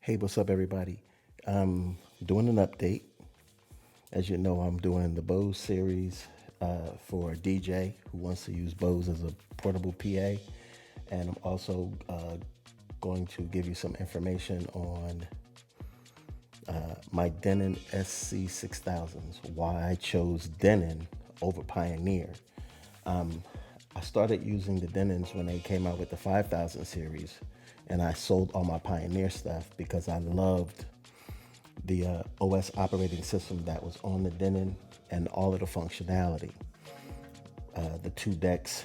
Hey, what's up, everybody? Doing an update. As you know, I'm doing the Bose series for a DJ who wants to use Bose as a portable PA. And I'm also going to give you some information on my Denon SC6000s, why I chose Denon over Pioneer. I started using the Denons when they came out with the 5000 series, and I sold all my Pioneer stuff because I loved the OS operating system that was on the Denon and all of the functionality. The two decks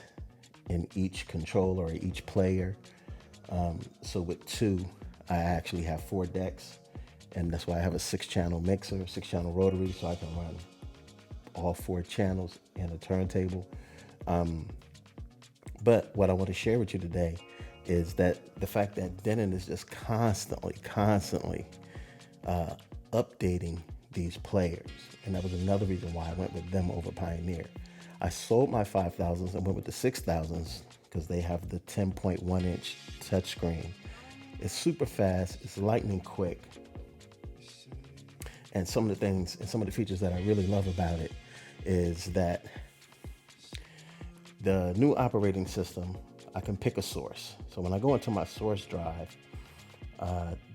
in each controller or each player. So with two, I actually have four decks, and that's why I have a 6-channel mixer, 6-channel rotary, so I can run all four channels in a turntable. But what I want to share with you today is that the fact that Denon is just constantly updating these players. And that was another reason why I went with them over Pioneer. I sold my 5000s and went with the 6000s because they have the 10.1 inch touchscreen. It's super fast, it's lightning quick. And some of the things and some of the features that I really love about it is that the new operating system, I can pick a source. So when I go into my source drive,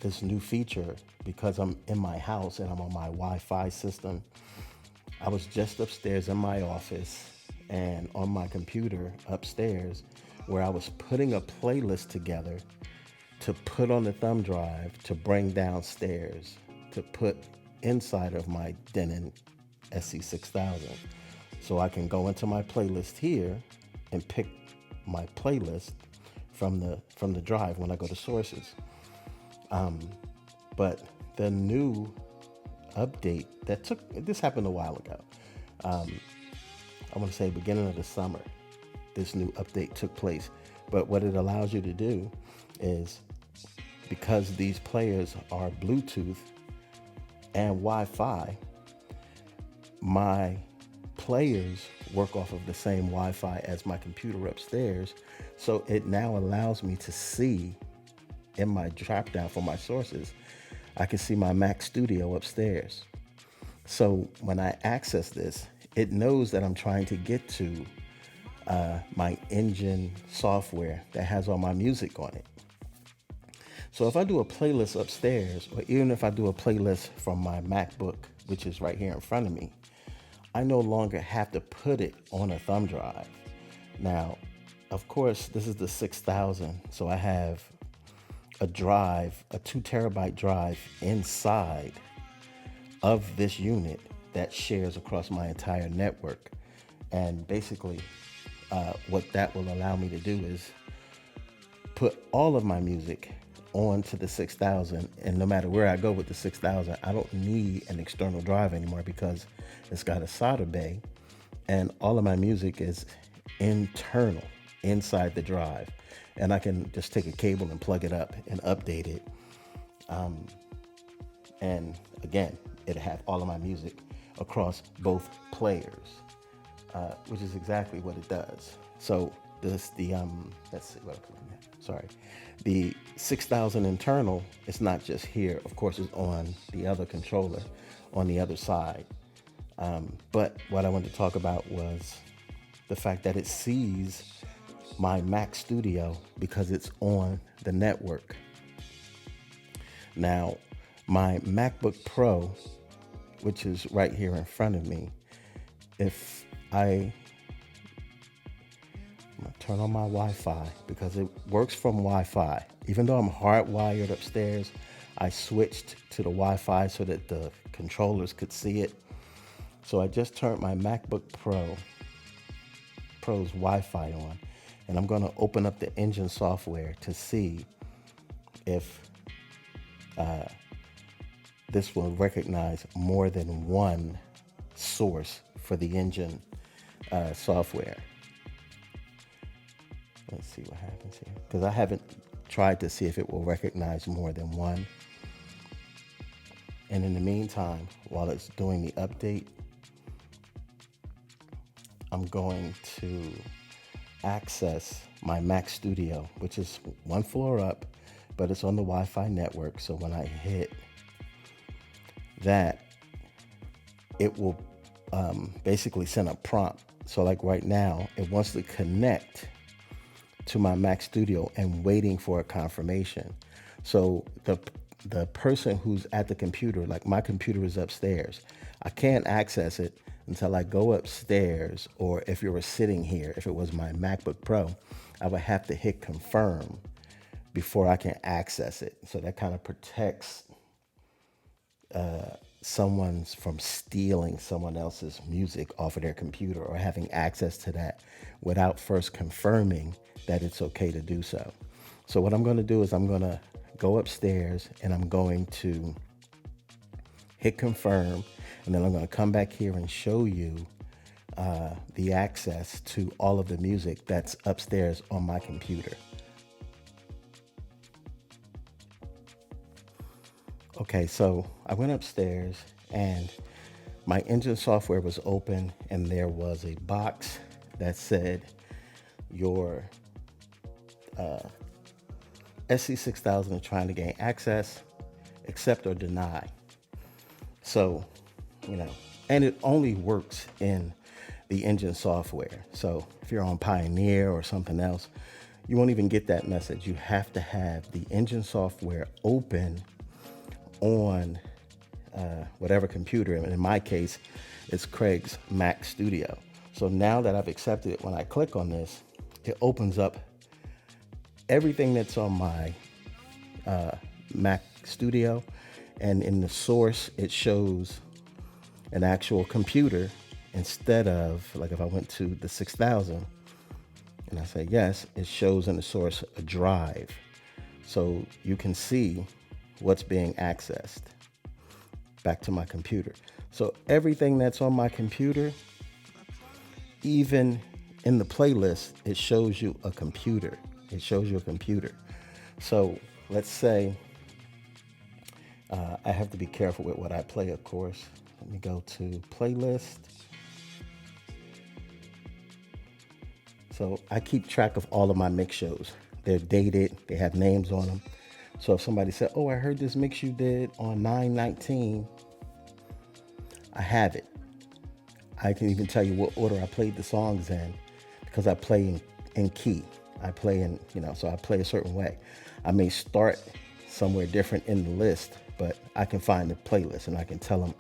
this new feature, because I'm in my house and I'm on my Wi-Fi system, I was just upstairs in my office and on my computer upstairs where I was putting a playlist together to put on the thumb drive to bring downstairs to put inside of my Denon SC6000. So I can go into my playlist here and pick my playlist from the drive when I go to sources. But the new update this happened a while ago. I want to say beginning of the summer, this new update took place. But what it allows you to do is, because these players are Bluetooth and Wi-Fi, my players work off of the same Wi-Fi as my computer upstairs. So it now allows me to see in my drop down for my sources, I can see my Mac Studio upstairs. So when I access this, it knows that I'm trying to get to my engine software that has all my music on it. So if I do a playlist upstairs, or even if I do a playlist from my MacBook, which is right here in front of me, I no longer have to put it on a thumb drive. Now, of course, this is the 6000, so I have a drive, a 2 terabyte drive inside of this unit that shares across my entire network. And basically, what that will allow me to do is put all of my music onto the 6000, and no matter where I go with the 6000, I don't need an external drive anymore because it's got a solder bay and all of my music is internal inside the drive, and I can just take a cable and plug it up and update it. And again, it'll have all of my music across both players, which is exactly what it does. So let's see what I'm looking at. Sorry. The 6000 internal is not just here. Of course, it's on the other controller on the other side. But what I wanted to talk about was the fact that it sees my Mac Studio because it's on the network. Now, my MacBook Pro, which is right here in front of me, if I'm gonna turn on my Wi-Fi because it works from Wi-Fi. Even though I'm hardwired upstairs, I switched to the Wi-Fi so that the controllers could see it. So I just turned my MacBook Pro's Wi-Fi on, and I'm gonna open up the engine software to see if this will recognize more than one source for the engine software. Let's see what happens here, because I haven't tried to see if it will recognize more than one. And in the meantime, while it's doing the update, I'm going to access my Mac Studio, which is one floor up. but it's on the Wi-Fi network. So when I hit that, it will basically send a prompt. So like right now, it wants to connect to my Mac Studio and waiting for a confirmation. So the person who's at the computer, like my computer is upstairs, I can't access it until I go upstairs, or if you were sitting here, if it was my MacBook Pro, I would have to hit confirm before I can access it. So that kind of protects someone's from stealing someone else's music off of their computer or having access to that without first confirming that it's okay to do so. So what I'm going to do is I'm going to go upstairs and I'm going to hit confirm, and then I'm going to come back here and show you the access to all of the music that's upstairs on my computer. Okay, so I went upstairs and my engine software was open, and there was a box that said your SC6000 is trying to gain access, accept or deny. So, and it only works in the engine software. So if you're on Pioneer or something else, you won't even get that message. You have to have the engine software open on whatever computer. And in my case, it's Craig's Mac Studio. So now that I've accepted it, when I click on this, it opens up everything that's on my Mac Studio. And in the source, it shows an actual computer instead of, like if I went to the 6000 and I say yes, it shows in the source a drive. So you can see what's being accessed back to my computer. So everything that's on my computer, even in the playlist, it shows you a computer. It shows you a computer. So let's say I have to be careful with what I play, of course. Let me go to playlist. So I keep track of all of my mix shows. They're dated, they have names on them. So if somebody said, oh, I heard this mix you did on 9/19, I have it. I can even tell you what order I played the songs in, because I play in key. I play in, so I play a certain way. I may start somewhere different in the list, but I can find the playlist and I can tell them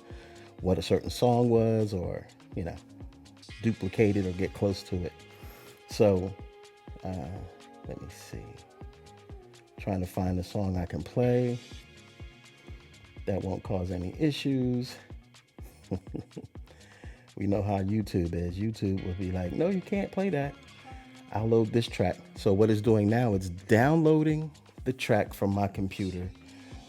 what a certain song was, or, duplicate it or get close to it. So let me see. Trying to find a song I can play that won't cause any issues. We know how YouTube is. YouTube will be like, no, you can't play that. I'll load this track. So what it's doing now, it's downloading the track from my computer.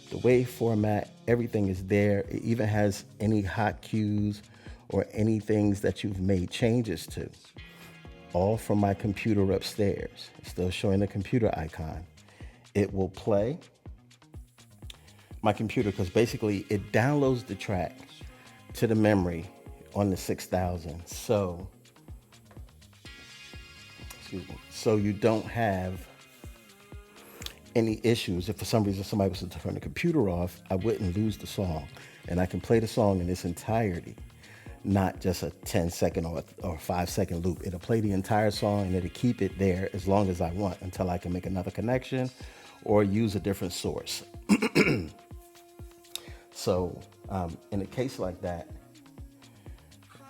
The WAV format, everything is there. It even has any hot cues or any things that you've made changes to. All from my computer upstairs. It's still showing the computer icon. It will play my computer, because basically it downloads the track to the memory on the 6000. So, so you don't have any issues. If for some reason somebody was to turn the computer off, I wouldn't lose the song. And I can play the song in its entirety, not just a 10-second or 5-second loop. It'll play the entire song and it'll keep it there as long as I want, until I can make another connection or use a different source. So in a case like that,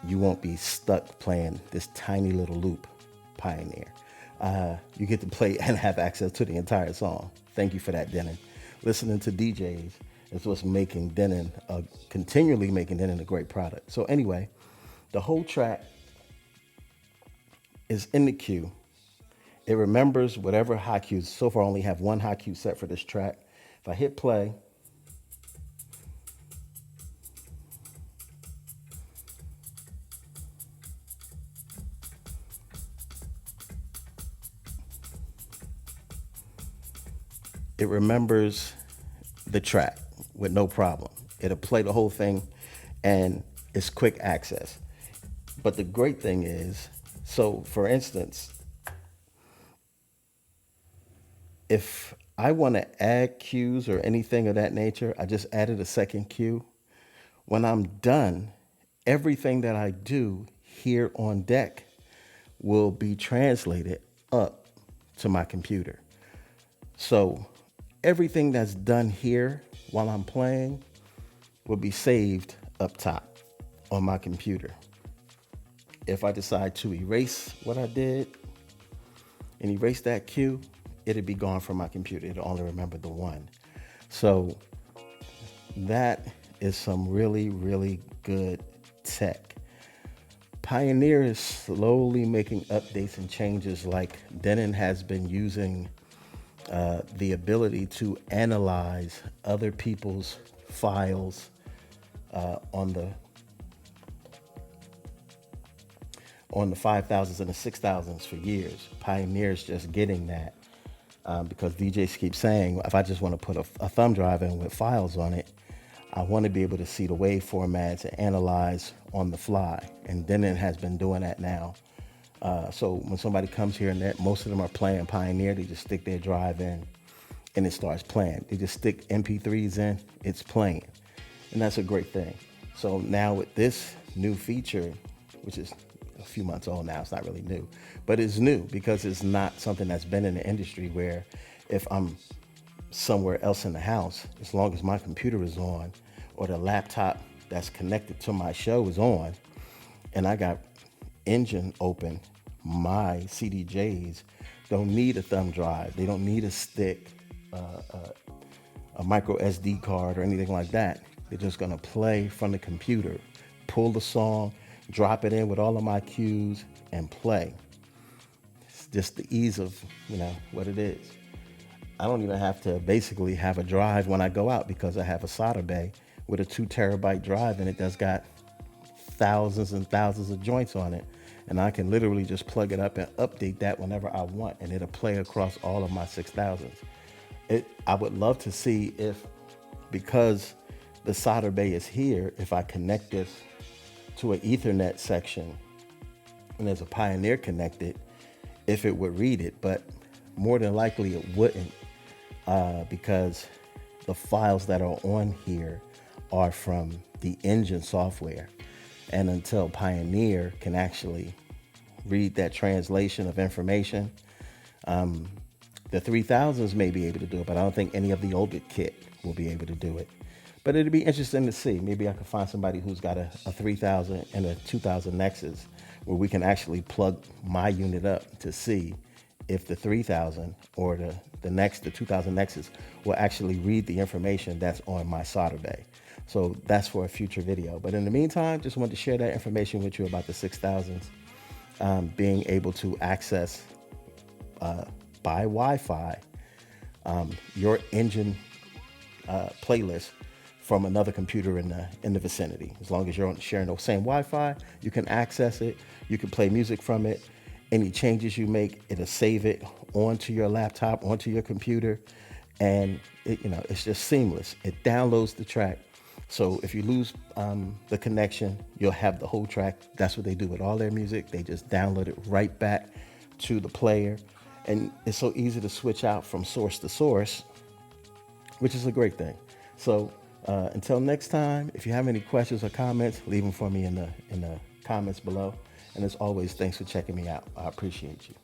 you won't be stuck playing this tiny little loop, Pioneer. You get to play and have access to the entire song. Thank you for that, Denon. Listening to DJs is what's making Denon, continually making Denon a great product. So anyway, the whole track is in the queue. It remembers whatever hot cues. So far, I only have one hot cue set for this track. If I hit play, it remembers the track with no problem. It'll play the whole thing, and it's quick access. But the great thing is, so for instance, if I want to add cues or anything of that nature, I just added a second cue. When I'm done, everything that I do here on deck will be translated up to my computer. So everything that's done here while I'm playing will be saved up top on my computer. If I decide to erase what I did and erase that cue, it'll be gone from my computer. It'll only remember the one. So that is some really, really good tech. Pioneer is slowly making updates and changes, like Denon has been using the ability to analyze other people's files on the 5,000s and the 6,000s for years. Pioneer's just getting that because DJs keep saying, if I just want to put a thumb drive in with files on it, I want to be able to see the wave formats and analyze on the fly. And Denon has been doing that now. So when somebody comes here and most of them are playing Pioneer, they just stick their drive in and it starts playing. They just stick MP3s in, it's playing. And that's a great thing. So now with this new feature, which is a few months old now, it's not really new, but it's new because it's not something that's been in the industry, where if I'm somewhere else in the house, as long as my computer is on or the laptop that's connected to my show is on and I got Engine open, my CDJs don't need a thumb drive. They don't need a stick, a micro SD card or anything like that. They're just gonna play from the computer, pull the song, drop it in with all of my cues and play. It's just the ease of, what it is. I don't even have to basically have a drive when I go out, because I have a solder bay with a 2 terabyte drive, and it does got thousands and thousands of joints on it. And I can literally just plug it up and update that whenever I want, and it'll play across all of my 6,000s. I would love to see if, because the solder bay is here, if I connect this to an Ethernet section and there's a Pioneer connected, if it would read it. But more than likely it wouldn't, because the files that are on here are from the Engine software. And until Pioneer can actually read that translation of information, the 3000s may be able to do it, but I don't think any of the older kit will be able to do it. But it'd be interesting to see. Maybe I could find somebody who's got a 3000 and a 2000 Nexus, where we can actually plug my unit up to see if the 3000 or the 2000 Nexus will actually read the information that's on my solder bay. So that's for a future video. But in the meantime, just wanted to share that information with you about the 6000s being able to access by Wi-Fi your Engine playlist from another computer in the vicinity. As long as you're sharing the same Wi-Fi, you can access it. You can play music from it. Any changes you make, it'll save it onto your laptop, onto your computer, and it's just seamless. It downloads the track. So if you lose the connection, you'll have the whole track. That's what they do with all their music. They just download it right back to the player. And it's so easy to switch out from source to source, which is a great thing. So until next time, if you have any questions or comments, leave them for me in the comments below. And as always, thanks for checking me out. I appreciate you.